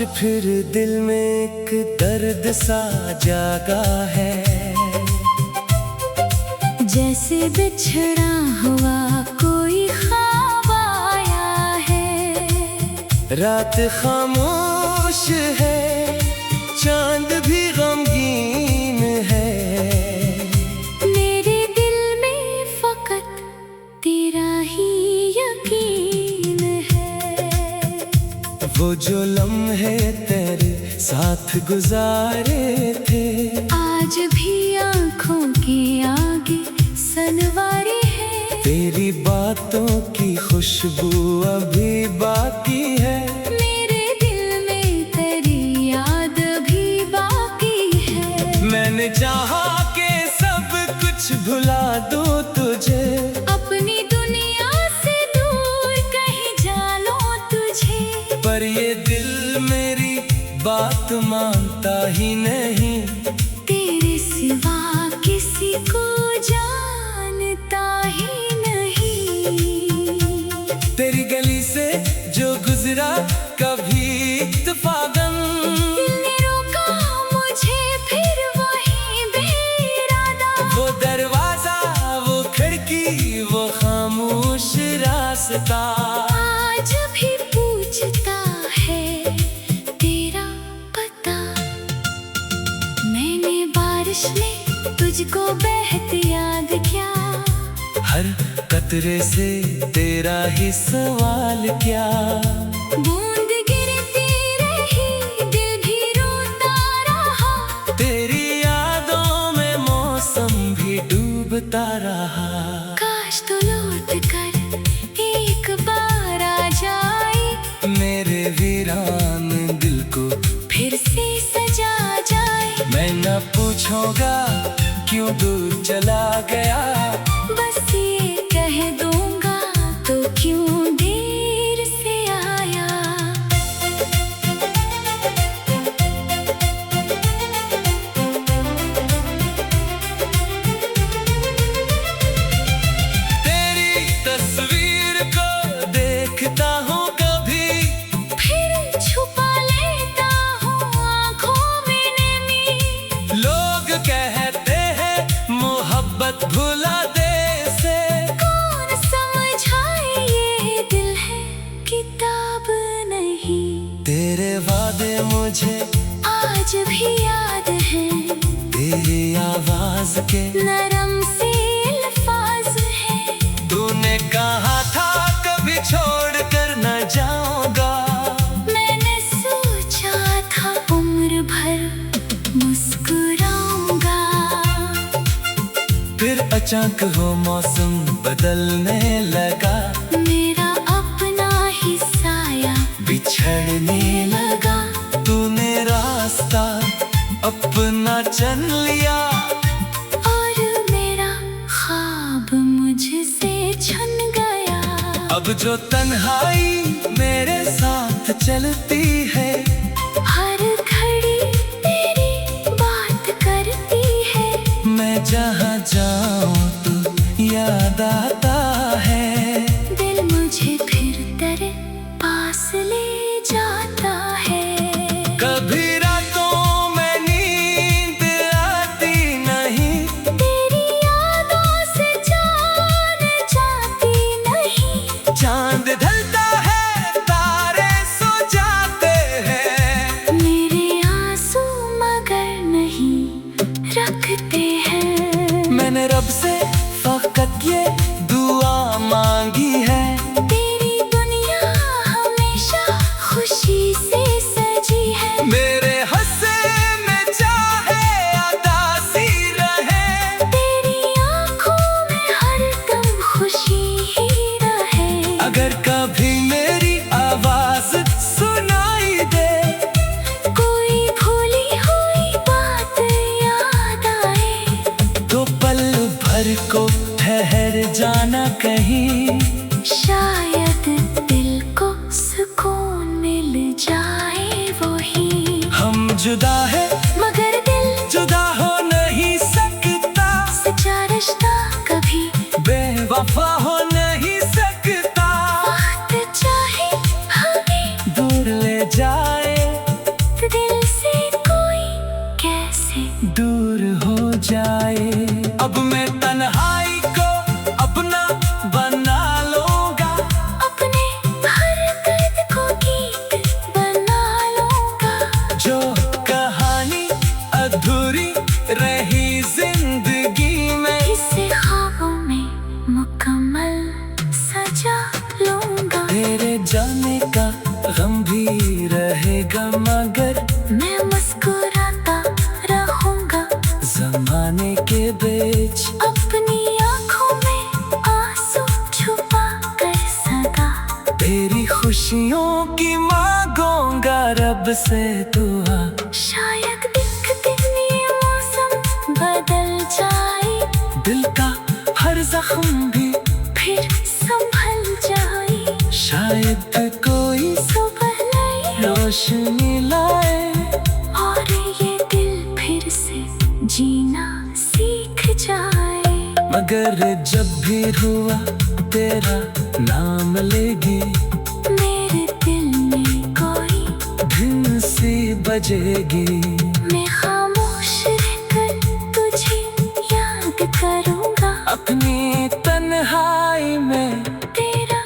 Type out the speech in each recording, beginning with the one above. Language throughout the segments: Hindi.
आज फिर दिल में एक दर्द सा जागा है, जैसे बिछड़ा हुआ कोई ख्वाब आया है। रात खामोश है, चांद भी गमगीन है। मेरे दिल में फकत तेरा ही यकीन है। वो जो लम्हे तेरे साथ गुजारे थे, आज भी आँखों के आगे सनवारी है। तेरी बातों की खुशबू अभी बाकी है। मेरे दिल में तेरी याद भी बाकी है। मैंने चाहा कि सब कुछ भुला दूं तुझे, अपनी दुनिया से दूर कहीं जानो तुझे, पर ये दिल मेरी बात मानता ही नहीं। तेरे सिवा किसी को जानता ही नहीं। तेरी गली से जो गुजरा कभी इत्तेफाकन, दिल ने रोका मुझे फिर वही बेइरादा। वो दरवाजा, वो खिड़की, वो खामोश रास्ता आज भी पूछता है तेरा पता। मैंने बारिश में तुझको बहते याद किया, हर कतरे से तेरा ही सवाल क्या। बूंद गिरती रही, दिल भी रोता रहा। तेरी यादों में मौसम भी डूबता रहा। काश तू लौट कर एक बार आ जाए, मेरे वीरान दिल को फिर से सजा जाए। मैं न पूछूंगा क्यों दूर चला गया, बस ये कह दूंगा तो क्यों देर से आया। तेरी तस्वीर को देखता हूँ कभी, फिर छुपा लेता हूँ आँखों में नमी। लोग कहते हैं मोहब्बत भुला दे से, कौन समझाए ये दिल है किताब नहीं। तेरे वादे मुझे आज भी याद है, तेरी आवाज के नरम से अल्फाज है। तूने कहा था कभी छोड़ कर न जाऊंगा, मैंने सोचा था उम्र भर मुस्कुराऊंगा। फिर अचानक वो मौसम बदलने लगा, मेरा अपना ही साया बिछड़ने लगा। तूने रास्ता अपना चन लिया, और मेरा ख्वाब मुझसे छन गया। अब जो तन्हाई मेरे साथ चलती है, हर घड़ी तेरी बात करती है। मैं जहाँ जाऊँ तो याद आता है। दिल मुझे फिर तेरे पास ले जाता है। कभी रातों में नींद आती नहीं, तेरी यादों से जान जाती नहीं। चांद ढलता है, तारे सो जाते हैं, मेरे आंसू मगर नहीं रखते हैं। मैंने रब से फकत ये दुआ मांगी है, तेरी दुनिया हमेशा खुशी से सजी है। मेरे हंसे में चाहे उदासी रहे, तेरी आँखों में हरदम खुशी ही रहे। अगर कभी मेरी आवाज सुनाई दे, कोई भूली हुई बात याद आए, तो पल भर को ठहर जाना कहीं। शायद दिल को सुकून मिल जाए वही। हम जुदा है मगर दिल जुदा हो नहीं सकता, सच्चा रिश्ता कभी बेवफा हो नहीं सकता। वक्त चाहे हमें दूर ले जाए तेरी खुशियों की मांगूंगा रब से दुआ। शायद एक दिन ये मौसम बदल जाए, दिल का हर जख्म भी फिर संभल जाए। शायद कोई सुबह नई रोशनी लाए, और ये दिल फिर से जीना सीख जाए। मगर जब भी हुआ तेरा नाम लेगी, मेरे दिल में कोई धुन सी बजेगी। मैं खामोश रहकर तुझे याद करूंगा, अपनी तन्हाई में तेरा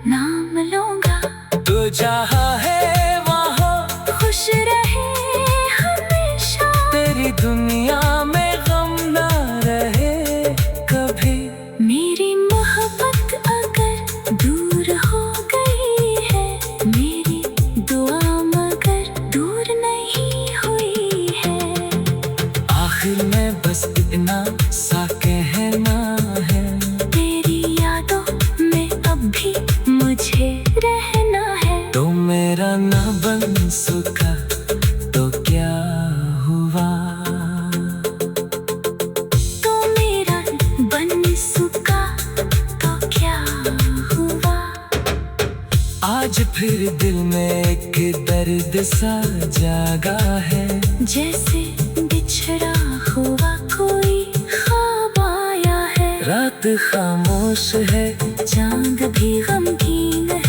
नाम लूंगा। तू जहाँ है वहाँ खुश रहे हमेशा, तेरी दुनिया में गम ना रहे कभी। मेरी मोहब्बत अगर दूर हो गई है, मेरी दुआ मगर दूर नहीं हुई है। आखिर में बस इतना सा कहना है, तेरी यादों में अब भी मुझे रहना है। तो मेरा ना बन सका तो क्या हुआ। तो मेरा बन सका तो क्या हुआ। आज फिर दिल में एक दर्द सा जागा है, जैसे बिछड़ा हुआ कोई ख्वाब आया है। रात खामोश है, चांद भी गमगीन है।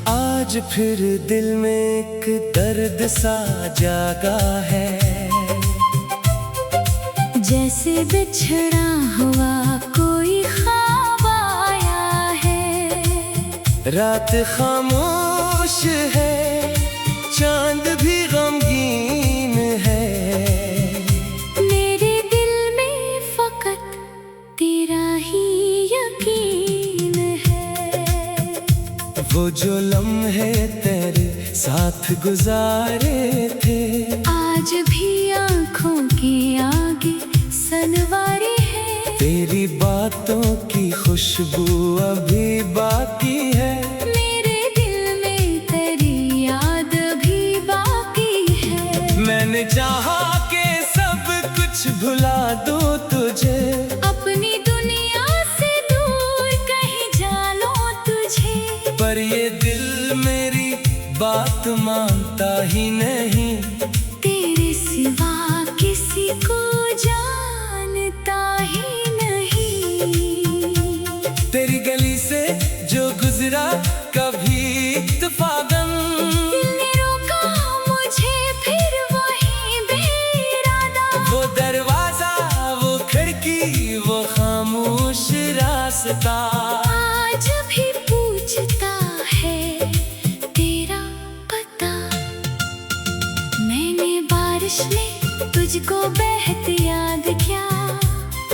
आज फिर दिल में एक दर्द सा जागा है, जैसे बिछड़ा हुआ कोई ख्वाब आया है। रात खामोश है, चांद भी गमगीन है। मेरे दिल में फकत तेरा ही यकीन है। वो जो लम्हे तेरे साथ गुजारे थे, आज भी आंखों के आगे सनवारी है। तेरी बातों की खुशबू अभी बाकी है। मेरे दिल में तेरी याद भी बाकी है। मैंने चाहा कि सब कुछ भुला दूं तुझे, अपनी दुनिया से दूर कहीं जानो तुझे। पर ये दिल मेरी बात मानता ही नहीं। तेरे सिवा किसी को जानता ही नहीं। तेरी गली से जो गुजरा कभी इत्तेफाकन, दिल ने रोका मुझे फिर वही बेइरादा। वो दरवाजा, वो खिड़की, वो खामोश रास्ता। आज भी पूछता है तेरा पता। मैंने बारिश में तुझको बहत याद किया,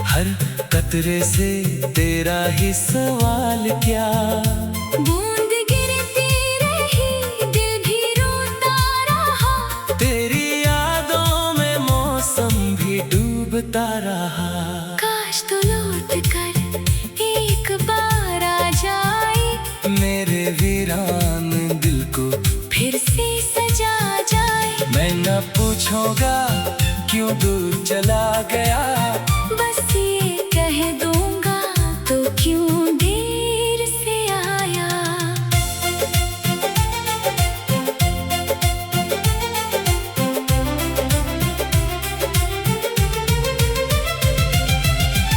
हर कतरे से तेरा ही सवाल क्या। बूंद गिरती रही दिल भी रोता रहा। तेरी यादों में मौसम भी डूबता रहा। काश तो लौट कर एक बार आ जाए, मेरे वीरान दिल को फिर से सजा जाए। मैं न पूछूंगा क्यों दूर चला गया, बस ये कह दूंगा तो क्यों देर से आया।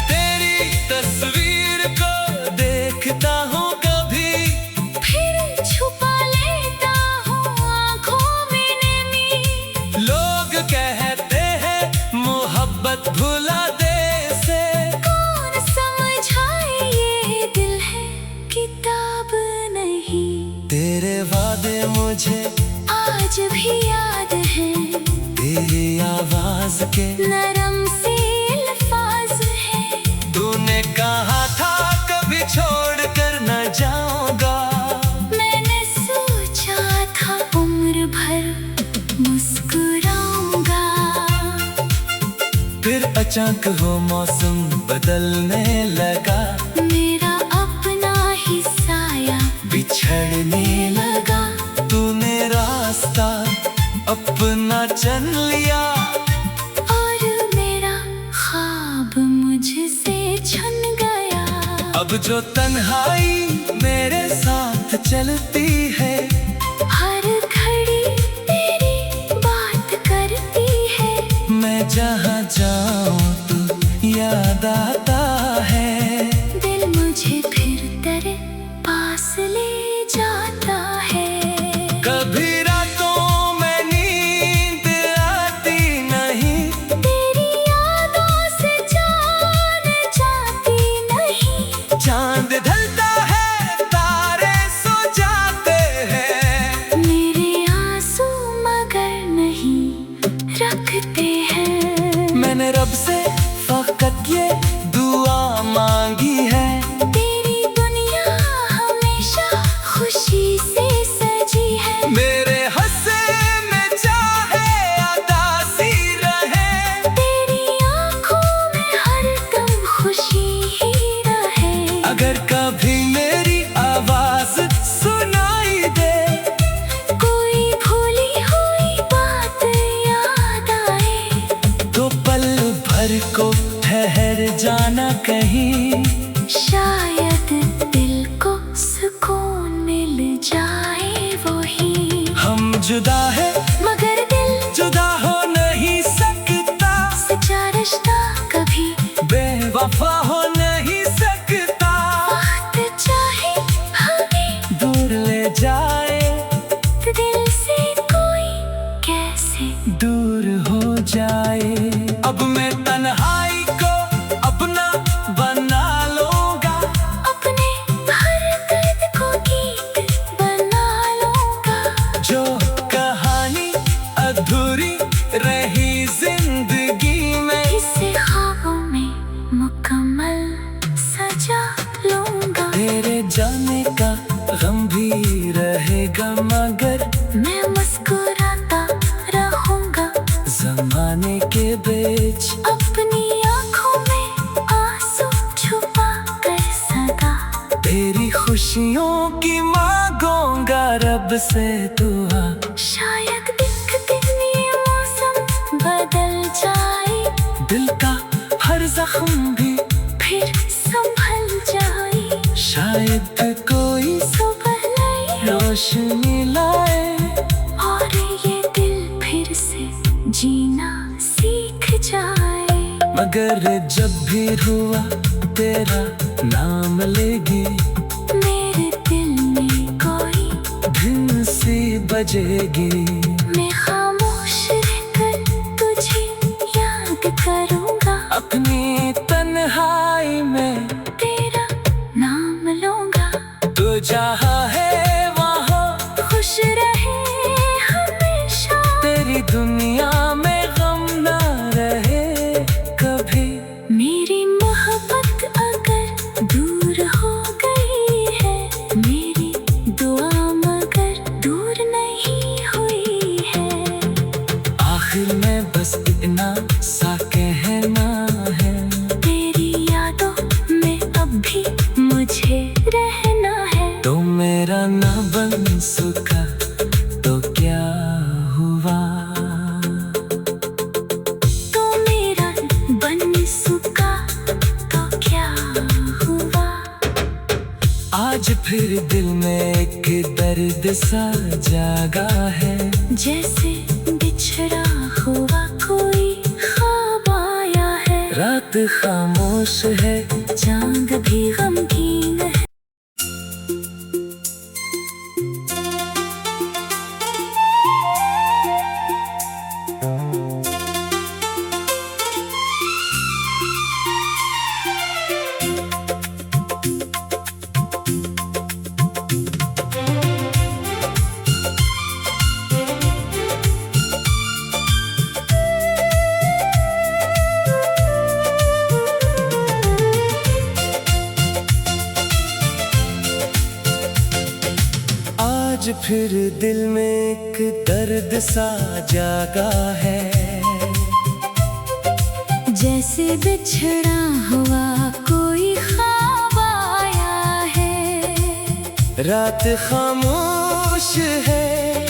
तेरी तस्वीर को देखता हूँ कभी, फिर छुपा लेता हूँ आँखों में नमी। लोग कहते हैं मोहब्बत भुला दे, नाज के नरम से अल्फाज है। तूने कहा था कभी छोड़ कर न जाऊंगा, मैंने सोचा था उम्र भर मुस्कुराऊंगा। फिर अचानक वो मौसम बदलने लगा, मेरा अपना ही साया बिछड़ने लगा। तूने रास्ता अपना चुन लिया, और मेरा ख्वाब मुझसे छन गया। अब जो तन्हाई मेरे साथ चलती है, हर घड़ी तेरी बात करती है। मैं जहाँ जाऊँ तू याद आता है। दिल मुझे फिर तेरे पास ले जाता है। कभी रातों में नींद आती नहीं, तेरी यादों से जान जाती नहीं। चांद ढलता है तारे सो जाते हैं, मेरे आंसू मगर नहीं रखते हैं। मैंने रब से फकत ये दुआ मांगी है, तेरी दुनिया हमेशा खुशी से सजी है। मेरे हंसे में चाहे उदासी रहे, तेरी आंखों में हरदम खुशी ही रहे। अगर कभी मेरी आवाज सुनाई दे, कोई भूली हुई बात याद आए, तो पल भर को ठहर जाना कहीं। शायद दिल को सुकून मिल जाए वही। हम जुदा है मगर दिल जुदा हो नहीं सकता, सच्चा रिश्ता कभी बेवफा हो नहीं सकता। वक्त चाहे हमें दूर ले जाए, दिल से कोई कैसे दूर हो जाए। अब मैं तन्हाई को अपना बना लूंगा, अपने हर दर्द को गीत बना लूंगा। जो कहानी अधूरी रही जिंदगी में, इसे ख्वाबों में मुकम्मल सजा लूंगा। तेरे जाने का गम भी रहेगा, मगर मैं मुस्कुराता रहूंगा। जमाने के बीच अपनी आंखों में आंसू छुपा कर सदा। तेरी खुशियों की मांगूंगा रब से दुआ। शायद एक दिन ये मौसम बदल जाए, दिल का हर जख्म भी फिर संभल जाए। शायद कोई सुबह नई रोशनी लाए, और ये दिल फिर से जीना सीख जाए। मगर जब भी हुआ तेरा नाम लेगी, मेरे दिल में कोई धुन सी बजेगी। मैं खामोश रहकर तुझे याद करूंगा। अपनी तन्हाई में तेरा नाम लूंगा। तू जहाँ है वहाँ खुश रहे हमेशा। तेरी दुनिया में गम ना रहे कभी। मेरी मोहब्बत अगर दूर हो गई है, मेरी दुआ मगर दूर नहीं हुई है। आखिर में बस इतना सा कहना है, तेरी यादों में अब भी मुझे रहना है। तो मेरा ना बन सका तो क्या हुआ, तो मेरा बन सका तो क्या हुआ। आज फिर दिल में एक दर्द सा जागा है, जैसे बिछड़ा हुआ कोई ख्वाब आया है। रात खामोश है, चांद भी गमगीन है। आज फिर दिल में एक दर्द सा जागा है, जैसे बिछड़ा हुआ कोई ख्वाब आया है। रात खामोश है,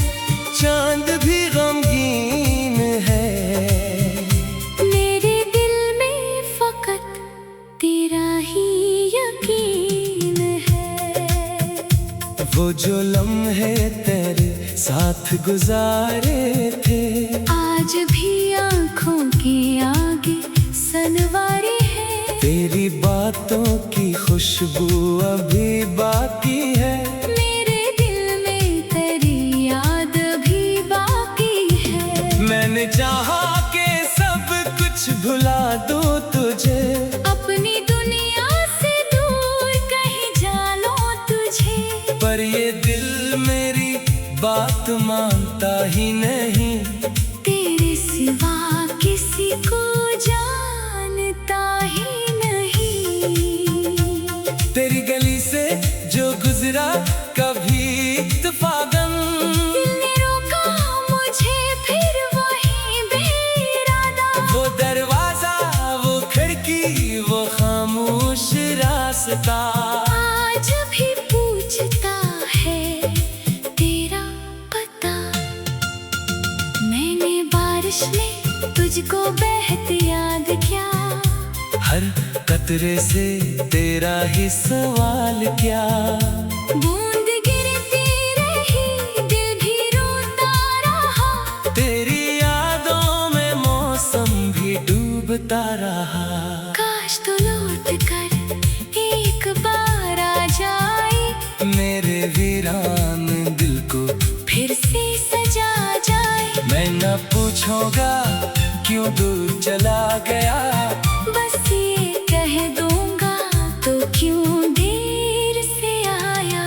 चांद भी गमगीन है। मेरे दिल में फकत तेरा ही यकीन है। वो जो लम्हे तेरे साथ गुजारे थे, आज भी आंखों के आगे सनवारी है। तेरी बातों की खुशबू अभी बाकी है। मेरे दिल में तेरी याद भी बाकी है। मैंने चाहा कि सब कुछ भुला दूं तुझे, अपनी दुनिया से दूर कहीं जानो तुझे। पर ये दिल मेरी बात मानता ही नहीं। तेरे सिवा किसी को जानता ही नहीं। तेरी गली से जो गुजरा कभी इत्तेफाकन, दिल ने रोका मुझे फिर वही बेइरादा। वो दरवाजा, वो खिड़की, वो खामोश रास्ता आज भी पूछता है तेरा पता। मैंने बारिश में तुझको बहते याद किया। हर कतरे से तेरा ही सवाल क्या। बूंद गिरती रही, दिल भी रोता रहा। तेरी यादों में मौसम भी डूबता रहा। काश तू लौट कर एक बार आ जाए, मेरे वीरान दिल को फिर से सजा जाए। मैं न पूछूंगा क्यों दूर चला गया, बस ये कह दूंगा तो क्यों देर से आया।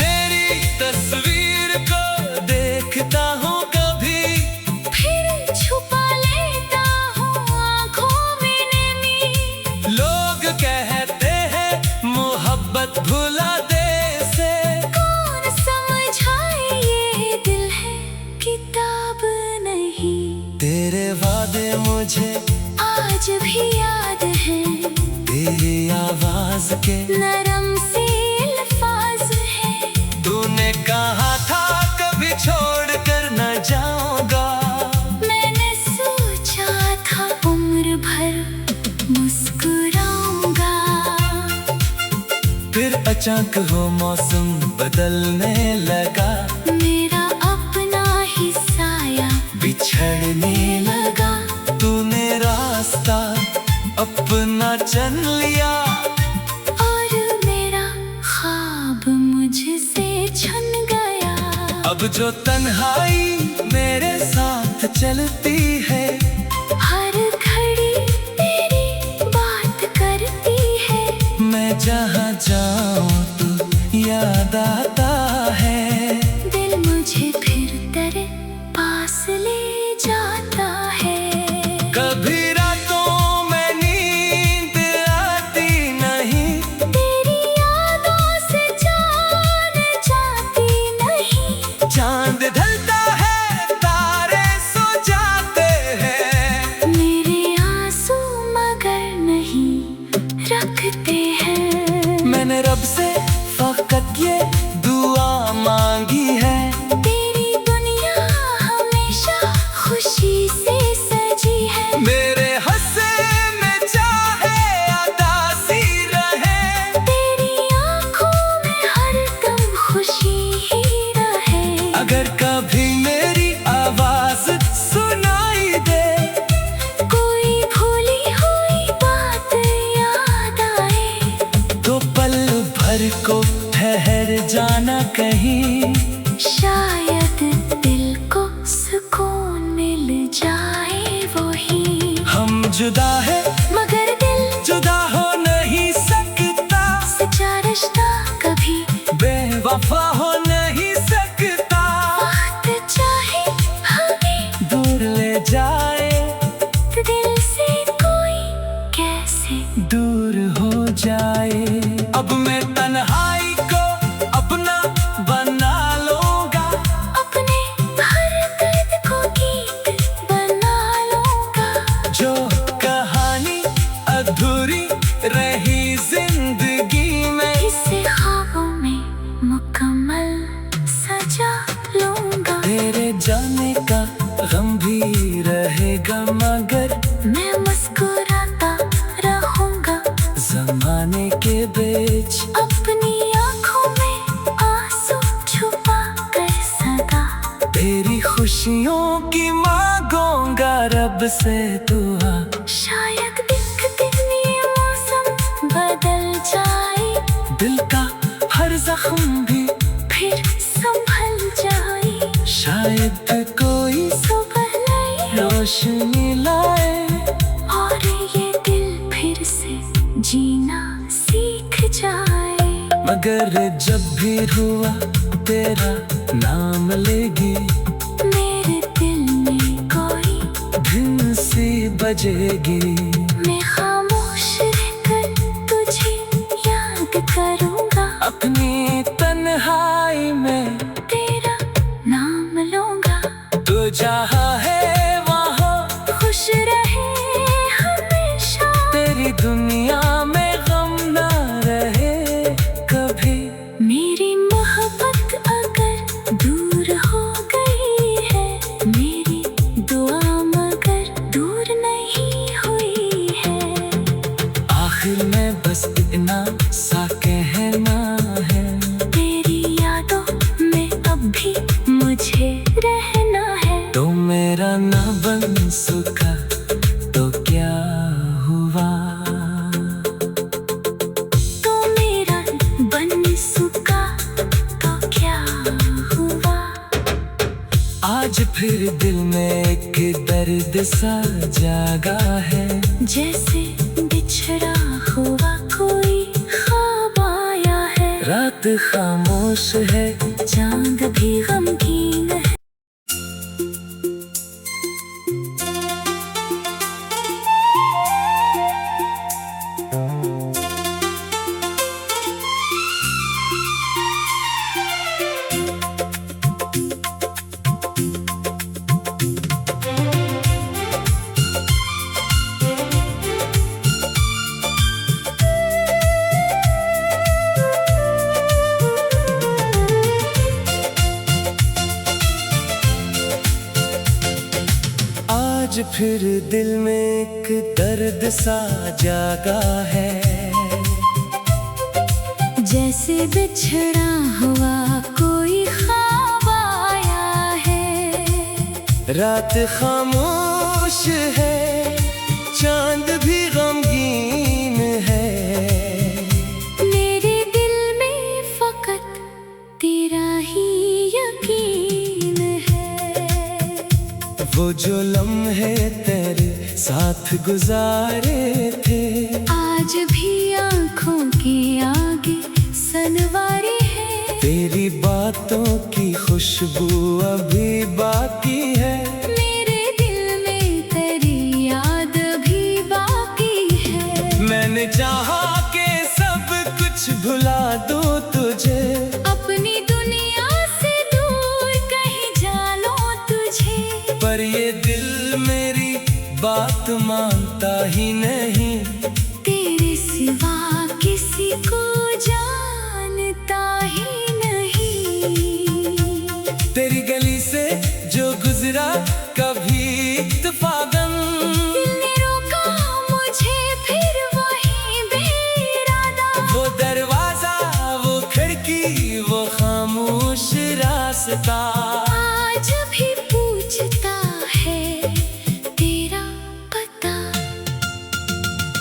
तेरी तस्वीर को देखता हूँ कभी, फिर छुपा लेता हूँ आँखों में नमी। लोग कहते हैं मोहब्बत भुला दे से, कौन समझाए ये दिल है किताब नहीं। तेरे वादे मुझे आज भी याद है, तेरी आवाज के नरम से अल्फाज है। तूने कहा था कभी छोड़ कर न जाऊंगा, मैंने सोचा था उम्र भर मुस्कुराऊंगा। फिर अचानक वो मौसम बदलने लगा, मेरा अपना ही साया बिछड़ने लगा। तूने रास्ता अपना चन लिया, और मेरा ख्वाब मुझसे छन गया। अब जो तन्हाई मेरे साथ चलती है, हर घड़ी तेरी बात करती है। मैं जहाँ जाऊँ तू याद आता है। दिल मुझे फिर तेरे पास ले जाता है। कभी रातों में नींद आती नहीं, तेरी यादों से जान जाती नहीं। चांद ढलता है तारे सो जाते हैं, मेरे आंसू मगर नहीं रखते हैं। मैंने रब से फकत ये दुआ मांगी है, तेरी दुनिया हमेशा खुशी से सजी है। मेरे हंसे में चाहे उदासी रहे, तेरी आंखों में हरदम खुशी ही रहे। अगर कभी मेरी आवाज सुनाई दे, कोई भूली हुई बात याद आए, तो पल भर को ठहर जाना कहीं। शायद दिल को सुकून मिल जाए वही। हम जुदा है मगर दिल जुदा हो नहीं सकता, सच्चा रिश्ता कभी बेवफा हो नहीं सकता। वक्त चाहे हमें दूर ले जाए भी रहेगा मगर मैं मुस्कुराता रहूंगा जमाने के बीच। अपनी आंखों में आंसू छुपा कर सदा तेरी खुशियों की मांगूंगा रब से दुआ। शायद एक दिन ये मौसम बदल जाए, दिल का हर जख्म भी फिर संभल जाए। शायद कोई सुबह नई रोशनी लाए, और ये दिल फिर से जीना सीख जाए। मगर जब भी हुआ तेरा नाम लेगी, मेरे दिल में कोई धुन सी बजेगी। मैं खामोश रहकर तुझे याद करूंगा, अपनी तन्हाई में तेरा नाम लूंगा। तू जहाँ है वहाँ खुश रहे हमेशा, तेरी दुनिया में गम ना रहे कभी। मेरी मोहब्बत अगर दूर हो गई है, मेरी दुआ मगर दूर नहीं हुई है। आखिर में बस इतना सा कहना है, तेरी यादों में अब भी मुझे रहना है। तो मेरा ना बन सका तो क्या हुआ। तो मेरा बन सका तो क्या हुआ। आज फिर दिल में एक दर्द सा जागा है, जैसे बिछड़ा हुआ कोई ख्वाब आया है। रात खामोश है, चांद भी गमगीन है। आज फिर दिल में एक दर्द सा जागा है, जैसे बिछड़ा हुआ कोई ख्वाब आया है। रात खामोश है, चांद भी गमगीन है। मेरे दिल में फकत तेरा ही यकीन है। वो जो लम्हे तेरे साथ गुजारे थे, आज भी आंखों के आगे सनवारी है। तेरी बातों की खुशबू अभी बाकी है। मेरे दिल में तेरी याद भी बाकी है। मैंने चाहा कि सब कुछ भुला दूं तुझे, अपनी दुनिया से दूर कहीं जानो तुझे, पर ये दिल मेरी बात मानता ही नहीं। तेरे सिवा किसी को जानता ही नहीं। तेरी गली से जो गुजरा कभी इत्तेफाकन, दिल ने रोका मुझे फिर वही बेइरादा। वो दरवाजा, वो खिड़की, वो खामोश रास्ता, आज भी पूछता है तेरा पता।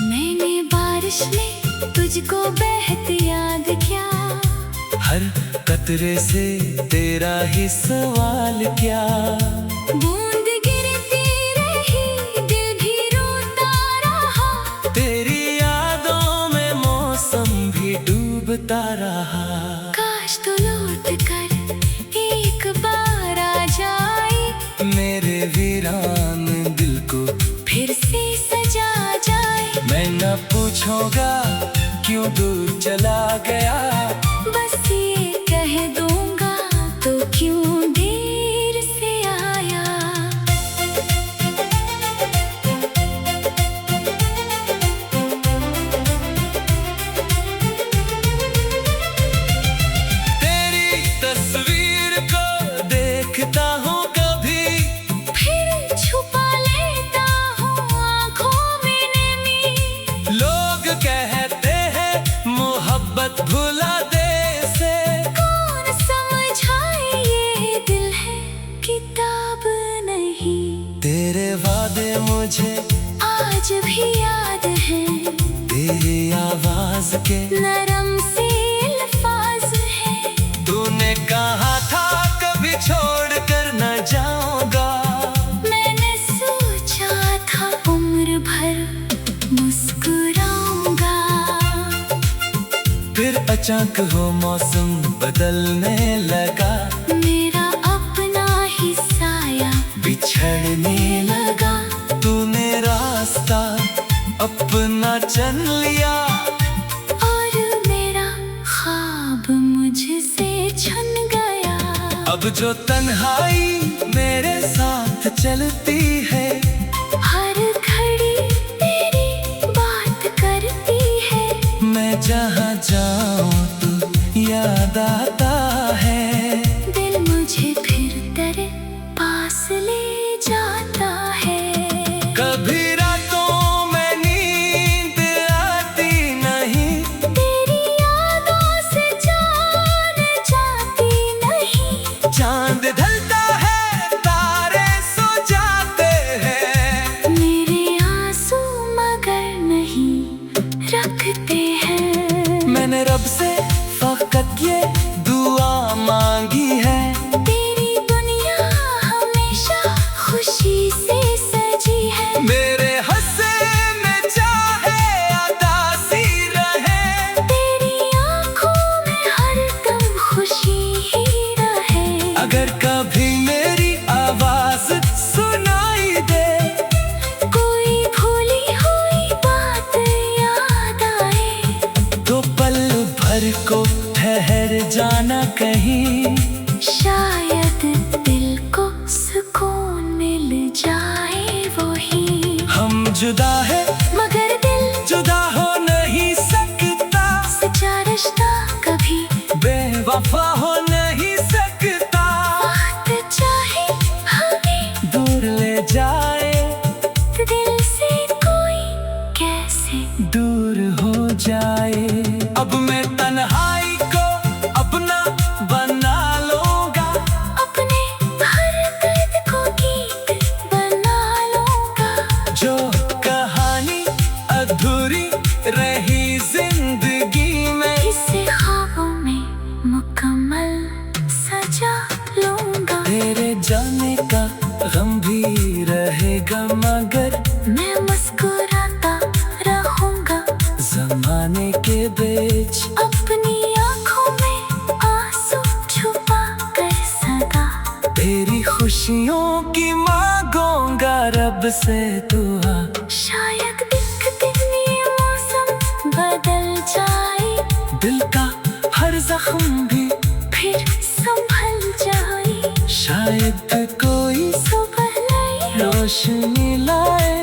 मैंने बारिश में तुझको बहते याद किया, हर कतरे से तेरा ही सवाल क्या। बूंद गिरती रही दिल भी रोता रहा, तेरी यादों में मौसम भी डूबता रहा। काश तू लौट कर एक बार आ जाए, मेरे वीरान दिल को फिर से सजा जाए। मैं न पूछूंगा क्यों दूर चला गया, बस ये कह दूंगा तो क्यों देर से आया। तेरी तस्वीर को देखता हूँ कभी, फिर मुझे आज भी याद है तेरी आवाज के नरम से अल्फाज है। तूने कहा था कभी छोड़ कर न जाऊंगा, मैंने सोचा था उम्र भर मुस्कुराऊंगा। फिर अचानक वो मौसम बदलने लगा, मेरा अपना ही साया बिछड़ने लगा। तूने रास्ता अपना चुन लिया और मेरा ख्वाब मुझसे छन गया। अब जो तन्हाई मेरे साथ चलती है, हर घड़ी तेरी बात करती है। मैं जहाँ जाऊँ तू याद आता है। दिल मुझे फिर तेरे पास ले जाता है। कभी रातों में नींद आती नहीं, तेरी यादों से जान जाती नहीं। चांद ढलता है तारे सो जाते हैं, मेरे आंसू मगर नहीं रखते हैं। मैंने रब से फकत ये दुआ मांगी है, तेरी दुनिया हमेशा खुशी से सजी है। मेरे हंसे में चाहे उदासी रहे, तेरी आंखों में हरदम खुशी ही रहे। अगर कभी मेरी आवाज सुनाई दे, कोई भूली हुई बात याद आए, तो पल भर को ठहर जाना कहीं। शायद दिल को सुकून मिल जाए वही। हम जुदा है मगर दिल जुदा हो नहीं सकता, सच्चा रिश्ता कभी बेवफा हो नहीं सकता। वक्त चाहे हमें दूर ले जाए, दिल से कोई कैसे दूर हो जाए। अब मैं तन्हाई को अपना बना लूंगा, अपने हर दर्द को गीत बना लूंगा। जो कहानी अधूरी रही जिंदगी में, इसे ख्वाबों में मुकम्मल सजा लूंगा। तेरे जाने का गम भी रहेगा, मगर मैं मुस्कुराता रहूंगा। जमाने के बीच अपनी आंखों में आंसू छुपा कर सदा। तेरी खुशियों की मांगूंगा रब से दुआ। शायद एक दिन ये मौसम बदल जाए, दिल का हर जख्म भी फिर संभल जाए। शायद कोई सुबह नई रोशनी लाए,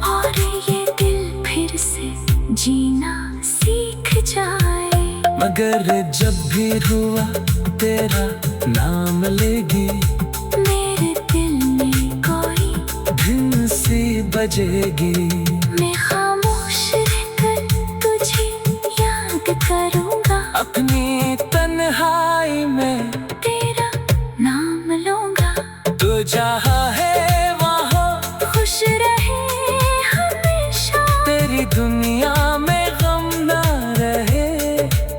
और ये दिल फिर से जीना सीख जाए। मगर जब भी हुआ तेरा नाम लेगी, मेरे दिल में कोई धुन सी बजेगी। मैं खामोश रहकर तुझे याद करूंगा। अपनी तन्हाई में तेरा नाम लूंगा। तू जहाँ है वहाँ खुश रहे हमेशा। तेरी दुनिया में गम ना रहे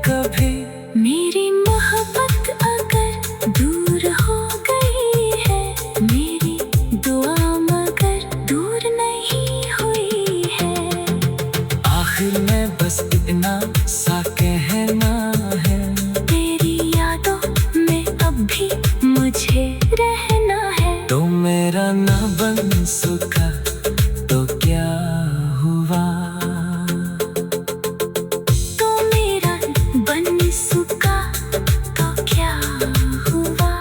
कभी। मेरी मोहब्बत अगर दूर हो गई है, मेरी दुआ मगर दूर नहीं हुई है। आखिर में बस इतना सा कहना है, तेरी यादों में अब भी मुझे रहना है। तो मेरा ना बन सका तो क्या हुआ, तो मेरा बन सका तो क्या हुआ।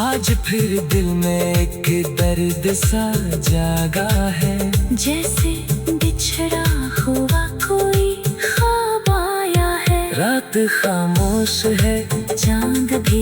आज फिर दिल में एक दर्द सा जागा है, जैसे बिछड़ा हुआ कोई ख्वाब आया है। रात खामोश है, चांद भी